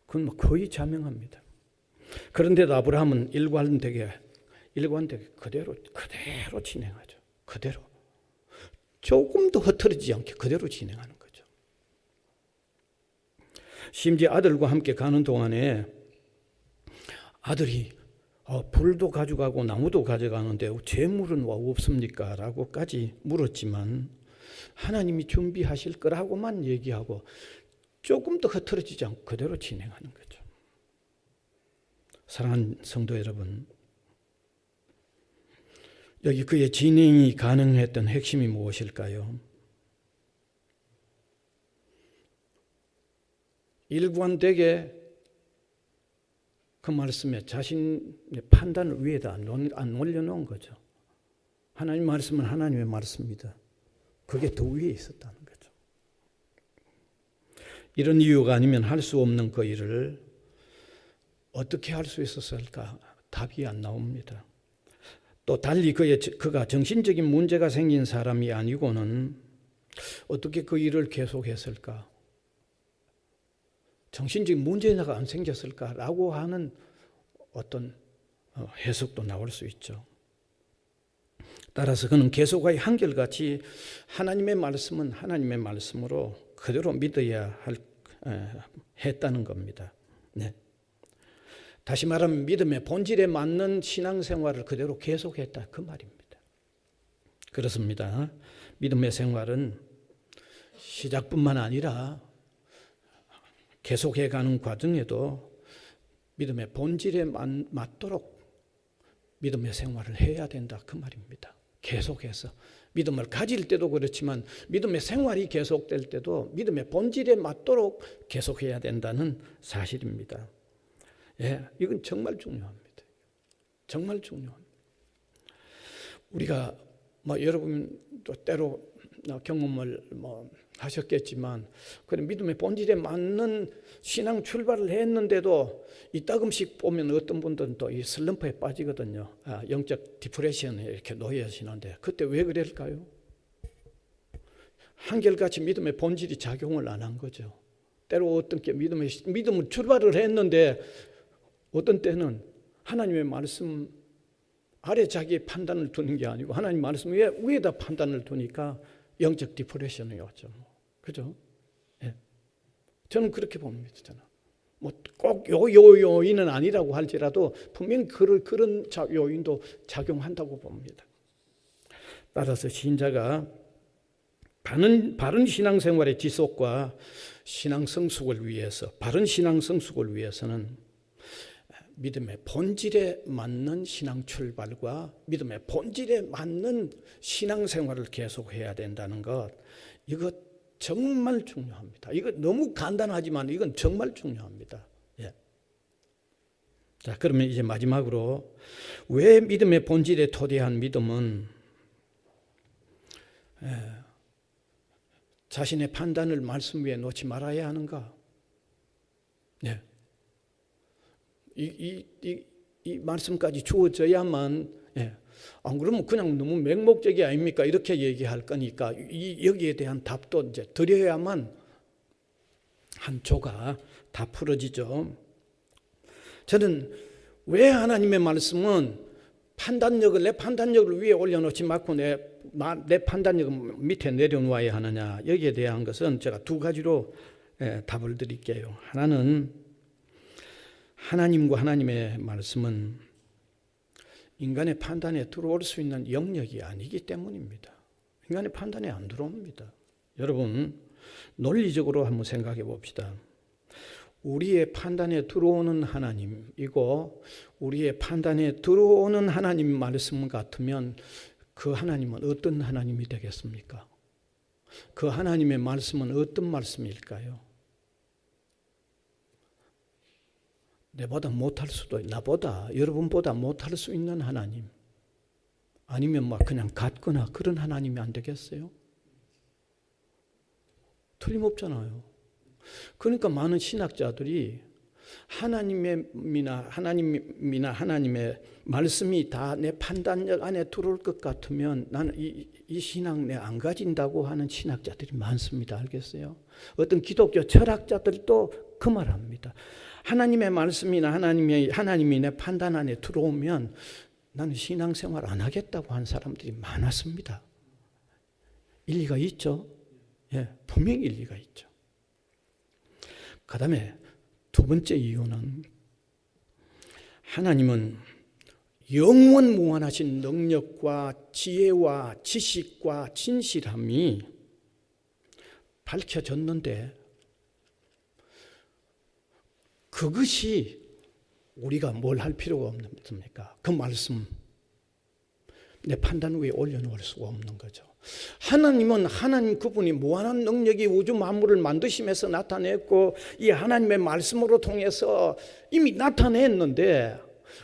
그건 뭐 거의 자명합니다. 그런데도 아브라함은 일관되게 그대로 진행하죠. 그대로. 조금도 흐트러지지 않게 그대로 진행하는 거죠. 심지어 아들과 함께 가는 동안에 아들이 불도 가져가고 나무도 가져가는데 재물은 왜 없습니까? 라고까지 물었지만 하나님이 준비하실 거라고만 얘기하고 조금 더 흐트러지지 않고 그대로 진행하는 거죠. 사랑하는 성도 여러분, 여기 그의 진행이 가능했던 핵심이 무엇일까요? 일관되게 그 말씀에 자신의 판단을 위에다 안 올려놓은 거죠. 하나님 말씀은 하나님의 말씀입니다. 그게 더 위에 있었다는 거죠. 이런 이유가 아니면 할 수 없는 그 일을 어떻게 할 수 있었을까? 답이 안 나옵니다. 또 달리 그가 정신적인 문제가 생긴 사람이 아니고는 어떻게 그 일을 계속했을까? 정신적인 문제가 안 생겼을까라고 하는 어떤 해석도 나올 수 있죠. 따라서 그는 계속하여 한결같이 하나님의 말씀은 하나님의 말씀으로 그대로 믿어야 했다는 겁니다. 네. 다시 말하면 믿음의 본질에 맞는 신앙생활을 그대로 계속했다 그 말입니다. 그렇습니다. 믿음의 생활은 시작뿐만 아니라 계속해가는 과정에도 믿음의 본질에 맞도록 믿음의 생활을 해야 된다 그 말입니다. 계속해서 믿음을 가질 때도 그렇지만 믿음의 생활이 계속될 때도 믿음의 본질에 맞도록 계속해야 된다는 사실입니다. 예, 이건 정말 중요합니다. 정말 중요합니다. 우리가 여러분도 때로 경험을 하셨겠지만 그런 믿음의 본질에 맞는 신앙 출발을 했는데도 이따금씩 보면 어떤 분들은 또 이 슬럼프에 빠지거든요. 영적 디프레션에 이렇게 놓여지는데 그때 왜 그럴까요? 한결같이 믿음의 본질이 작용을 안 한 거죠. 때로 어떤 게 믿음을 출발을 했는데 어떤 때는 하나님의 말씀 아래 자기의 판단을 두는 게 아니고 하나님 말씀 위에다 판단을 두니까 영적 디프레션이 왔죠. 그죠? 예. 저는 그렇게 봅니다. 저는. 꼭 요인은 아니라고 할지라도 분명히 그런 요인도 작용한다고 봅니다. 따라서 신자가 바른 신앙생활의 지속과 신앙 성숙을 위해서, 바른 신앙 성숙을 위해서는 믿음의 본질에 맞는 신앙 출발과 믿음의 본질에 맞는 신앙생활을 계속해야 된다는 것, 이거 정말 중요합니다. 이거 너무 간단하지만 이건 정말 중요합니다. 예. 자, 그러면 이제 마지막으로 왜 믿음의 본질에 토대한 믿음은 자신의 판단을 말씀 위에 놓지 말아야 하는가? 예. 이 말씀까지 주어져야만, 안 그러면 그냥 너무 맹목적이 아닙니까? 이렇게 얘기할 거니까 여기에 대한 답도 이제 드려야만 한 조가 다 풀어지죠. 저는 왜 하나님의 말씀은 내 판단력을 위에 올려놓지 말고 내 판단력을 밑에 내려놓아야 하느냐, 여기에 대한 것은 제가 두 가지로 답을 드릴게요. 하나는 하나님과 하나님의 말씀은 인간의 판단에 들어올 수 있는 영역이 아니기 때문입니다. 인간의 판단에 안 들어옵니다. 여러분, 논리적으로 한번 생각해 봅시다. 우리의 판단에 들어오는 하나님이고 우리의 판단에 들어오는 하나님 말씀 같으면 그 하나님은 어떤 하나님이 되겠습니까? 그 하나님의 말씀은 어떤 말씀일까요? 내보다 못할 수도, 나보다, 여러분보다 못할 수 있는 하나님, 아니면 막 그냥 같거나 그런 하나님이 안 되겠어요? 틀림없잖아요. 그러니까 많은 신학자들이 하나님이나 하나님의 말씀이 다 내 판단력 안에 들어올 것 같으면 나는 이 신앙 내 안 가진다고 하는 신학자들이 많습니다. 알겠어요? 어떤 기독교 철학자들도 그 말합니다. 하나님의 말씀이나 하나님이 내 판단 안에 들어오면 나는 신앙생활 안 하겠다고 하는 사람들이 많았습니다. 일리가 있죠? 예, 분명히 일리가 있죠. 그 다음에 두 번째 이유는 하나님은 영원 무한하신 능력과 지혜와 지식과 진실함이 밝혀졌는데 그것이 우리가 뭘 할 필요가 없습니까? 그 말씀 내 판단 위에 올려놓을 수가 없는 거죠. 하나님은 하나님 그분이 무한한 능력이 우주 만물을 만드시면서 나타냈고 이 하나님의 말씀으로 통해서 이미 나타냈는데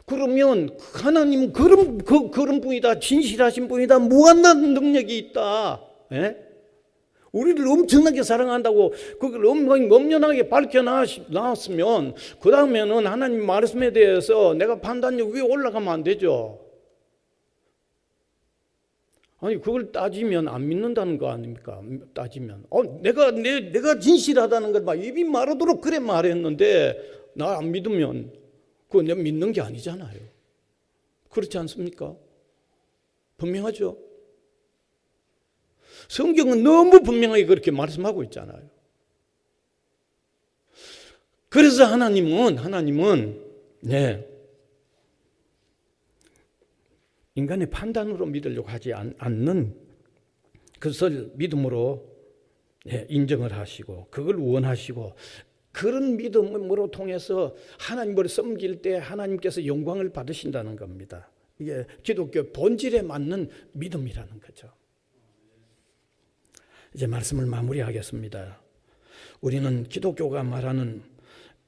그러면 하나님은 그런 분이다, 진실하신 분이다, 무한한 능력이 있다. 예? 우리를 엄청나게 사랑한다고 그걸 엄연하게 밝혀놨으면 그 다음에는 하나님 말씀에 대해서 내가 판단력 위에 올라가면 안 되죠. 아니 그걸 따지면 안 믿는다는 거 아닙니까? 따지면 내가 진실하다는 걸 막 입이 마르도록 그래 말했는데 나 안 믿으면 그거 내가 믿는 게 아니잖아요. 그렇지 않습니까? 분명하죠? 성경은 너무 분명하게 그렇게 말씀하고 있잖아요. 그래서 하나님은 인간의 판단으로 믿으려고 하지 않는 그것을 믿음으로 인정을 하시고 그걸 원하시고 그런 믿음으로 통해서 하나님을 섬길 때 하나님께서 영광을 받으신다는 겁니다. 이게 기독교 본질에 맞는 믿음이라는 거죠. 이제 말씀을 마무리하겠습니다. 우리는 기독교가 말하는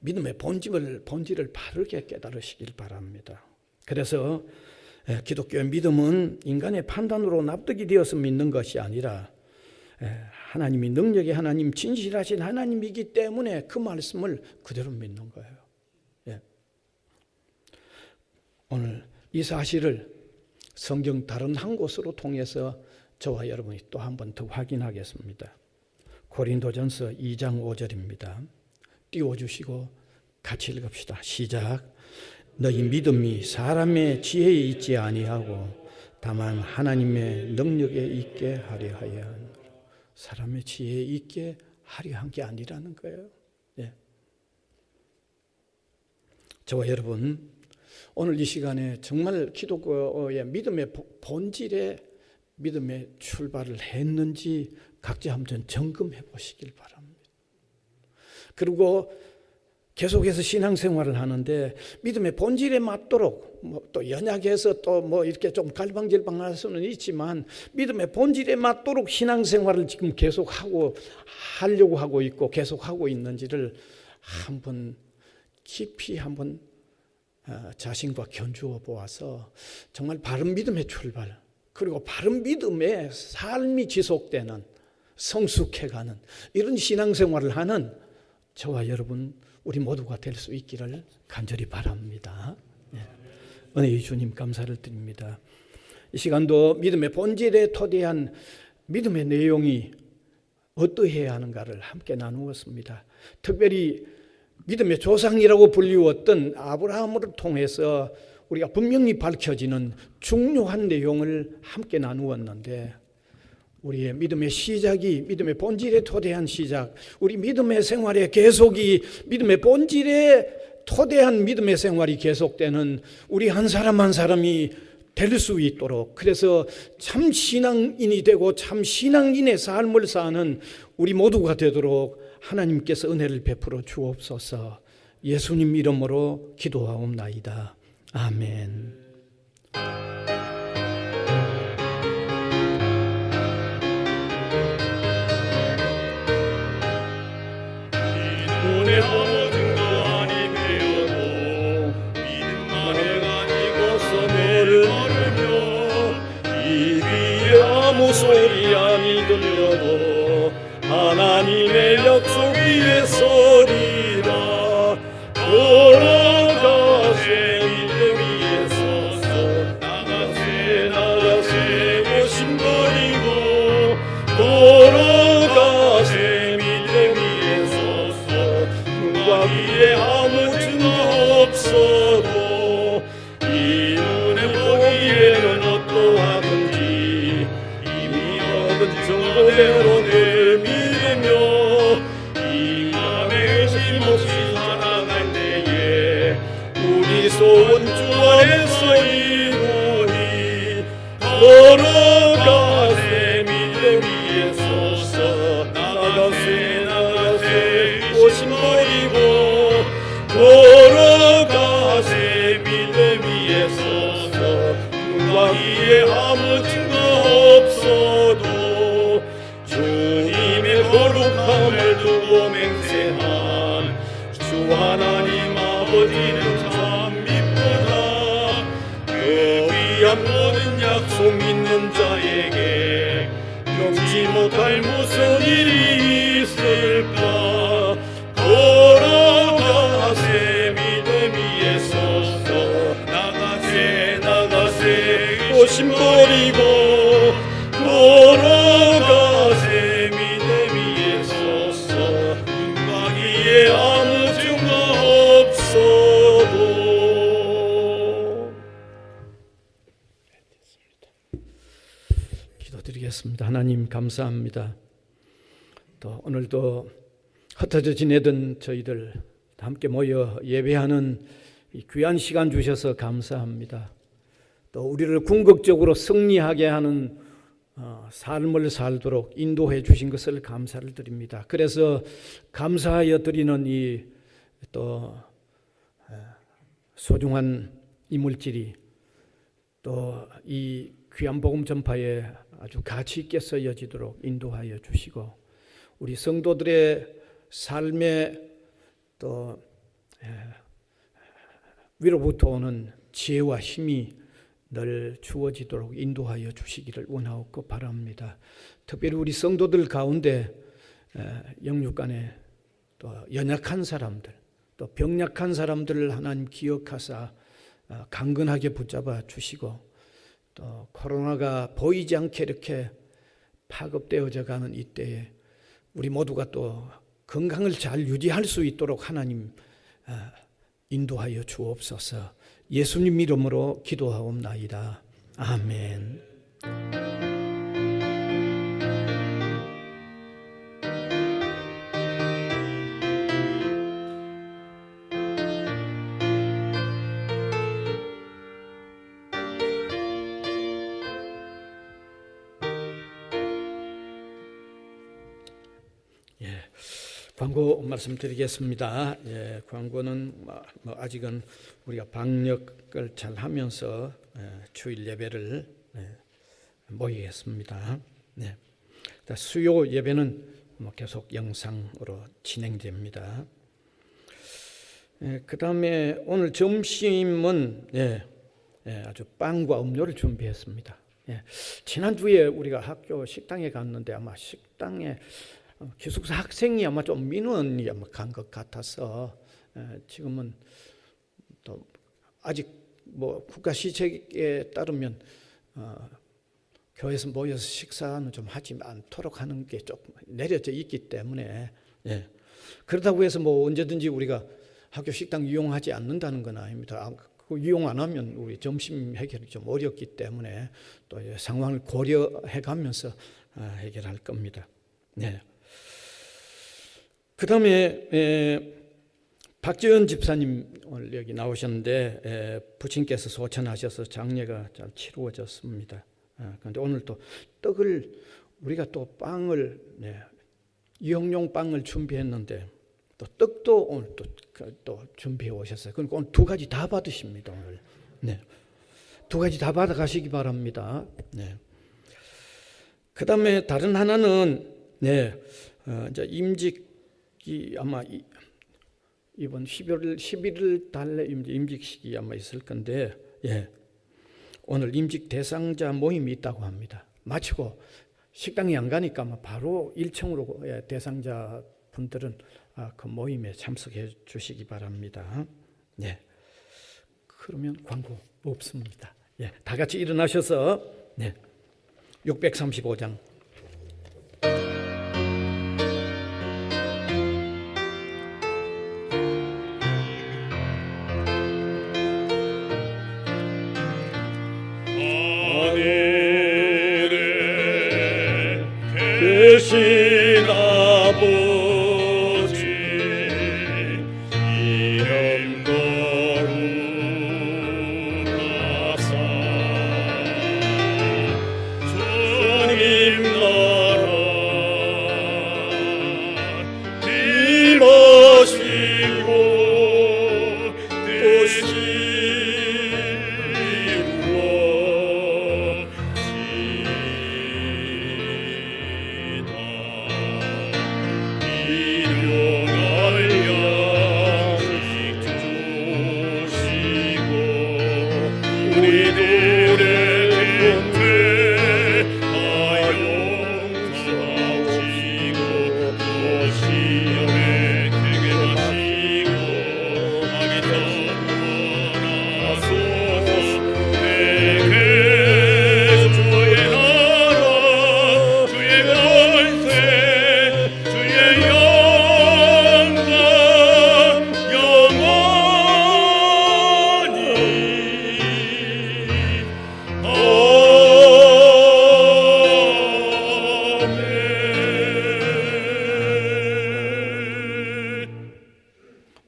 믿음의 본질을 바르게 깨달으시길 바랍니다. 그래서 기독교의 믿음은 인간의 판단으로 납득이 되어서 믿는 것이 아니라 하나님이 능력의 하나님, 진실하신 하나님이기 때문에 그 말씀을 그대로 믿는 거예요. 오늘 이 사실을 성경 다른 한 곳으로 통해서 저와 여러분이 또 한 번 더 확인하겠습니다. 고린도전서 2장 5절입니다. 띄워주시고 같이 읽읍시다. 시작. 너희 믿음이 사람의 지혜에 있지 아니하고 다만 하나님의 능력에 있게 하려 하여. 사람의 지혜에 있게 하려 한 게 아니라는 거예요. 저와 여러분 오늘 이 시간에 정말 기독교의 믿음의 본질에 믿음의 출발을 했는지 각자 한번 점검해 보시길 바랍니다. 그리고 계속해서 신앙생활을 하는데 믿음의 본질에 맞도록 또 연약해서 또 이렇게 좀 갈방질방할 수는 있지만 믿음의 본질에 맞도록 신앙생활을 지금 계속하고 하려고 하고 있고 계속하고 있는지를 한번 깊이 한번 자신과 견주어 보아서 정말 바른 믿음의 출발 그리고 바른 믿음의 삶이 지속되는 성숙해가는 이런 신앙생활을 하는 저와 여러분 우리 모두가 될 수 있기를 간절히 바랍니다. 은혜의 주님 감사를 드립니다. 이 시간도 믿음의 본질에 토대한 믿음의 내용이 어떠해야 하는가를 함께 나누었습니다. 특별히 믿음의 조상이라고 불리웠던 아브라함을 통해서 우리가 분명히 밝혀지는 중요한 내용을 함께 나누었는데 우리의 믿음의 시작이 믿음의 본질에 토대한 시작, 우리 믿음의 생활의 계속이 믿음의 본질에 토대한 믿음의 생활이 계속되는 우리 한 사람 한 사람이 될 수 있도록 그래서 참 신앙인이 되고 참 신앙인의 삶을 사는 우리 모두가 되도록 하나님께서 은혜를 베풀어 주옵소서. 예수님 이름으로 기도하옵나이다. 아멘.
아무 소리 아니 들려도 하나님의 약속 위에 서리라. 돌아가세 믿음 위에 서서 나가세 나가세 오신 버리고 돌아가세 믿음 위에 서서 누가 위에 아무 증거 없어도 이 눈에 보기에는 어떠하든지 이미 얻은 정보대로 내밀며 인간의 의심 없이 살아갈 때에 우리 소원 주 안에서 이루니 걸어가세 믿음 위에 서서 나가세 나가세 오신 버리고 걸어가세 믿음 위에 서서 누가 위에 아무 증거 없어도 주님의 거룩함을 두고 맹세한 주 하나님 아버지는 참 미쁘다. 그 위한 모든 약속 믿는 자에게 용치 못할 무슨 일이 있을까. 걸어가세 믿음 위에 서서 나가세 나가세 오신 버리고 걸어가세 믿음 위에 서서 누가 위에 아무 증거 없어도.
기도드리겠습니다. 하나님 감사합니다. 또 오늘도 흩어져 지내던 저희들 함께 모여 예배하는 이 귀한 시간 주셔서 감사합니다. 또 우리를 궁극적으로 승리하게 하는 삶을 살도록 인도해 주신 것을 감사를 드립니다. 그래서 감사하여 드리는 이 또 소중한 이물질이 또 이 귀한 복음 전파에 아주 가치 있게 쓰여지도록 인도하여 주시고 우리 성도들의 삶에 또 위로부터 오는 지혜와 힘이 늘 주어지도록 인도하여 주시기를 원하옵고 바랍니다. 특별히 우리 성도들 가운데 영육간에 또 연약한 사람들 또 병약한 사람들을 하나님 기억하사 강건하게 붙잡아 주시고 또 코로나가 보이지 않게 이렇게 파급되어져 가는 이때에 우리 모두가 또 건강을 잘 유지할 수 있도록 하나님 인도하여 주옵소서. 예수님 이름으로 기도하옵나이다. 아멘. 광고 말씀드리겠습니다. 광고는 아직은 우리가 방역을 잘 하면서 주일 예배를 모이겠습니다. 수요 예배는 계속 영상으로 진행됩니다. 그 다음에 오늘 점심은 아주 빵과 음료를 준비했습니다. 지난주에 우리가 학교 식당에 갔는데 아마 식당에 기숙사 학생이 아마 좀 민원이 아마 간 것 같아서 지금은 또 아직 뭐 국가 시책에 따르면 교회에서 모여서 식사는 좀 하지 않도록 하는 게 조금 내려져 있기 때문에 그렇다고 해서 뭐 언제든지 우리가 학교 식당 이용하지 않는다는 건 아닙니다. 이용 안 하면 우리 점심 해결이 좀 어렵기 때문에 또 상황을 고려해 가면서 해결할 겁니다. 그 다음에 박지원 집사님 오늘 여기 나오셨는데 부친께서 소천하셔서 장례가 잘 치루어졌습니다. 그런데 오늘 또 떡을 우리가 또 빵을 이용용 빵을 준비했는데 또 떡도 오늘 또 준비해 오셨어요. 그러니까 오늘 두 가지 다 받으십니다. 오늘 두 가지 다 받아 가시기 바랍니다. 그 다음에 다른 하나는 이제 임직이 아마 이번 11월 달에 임직식이 아마 있을 건데 오늘 임직 대상자 모임이 있다고 합니다. 마치고 식당에 안 가니까 바로 1층으로 대상자 분들은 그 모임에 참석해 주시기 바랍니다. 예. 그러면 광고 없습니다. 예. 다 같이 일어나셔서 635장.
하늘에 계신 아버지 이름 거룩하사 주님 나라 임하시고 뜻이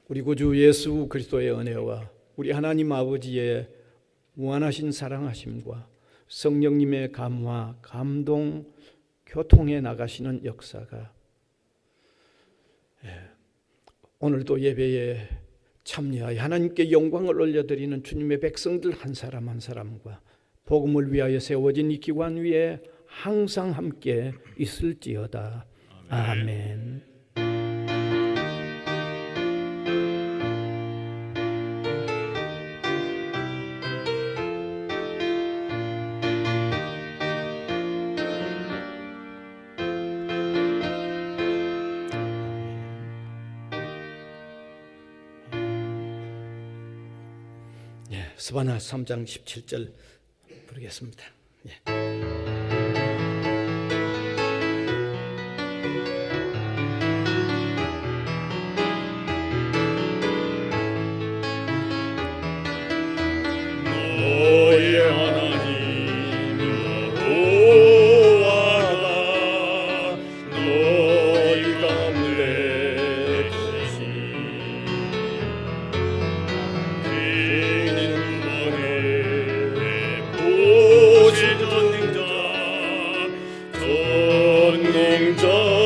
우리 구주 예수 그리스도의 은혜와 우리 하나님 아버지의 무한하신 사랑하심과 성령님의 감화, 감동, 교통해 나가시는 역사가 오늘도 예배에 참여하여 하나님께 영광을 올려드리는 주님의 백성들 한 사람 한 사람과 복음을 위하여 세워진 이 기관 위에 항상 함께 있을지어다. 아멘. 스바나 3장 17절 부르겠습니다.
너의 하나님 여호와가 너희 가운데 계신 전능자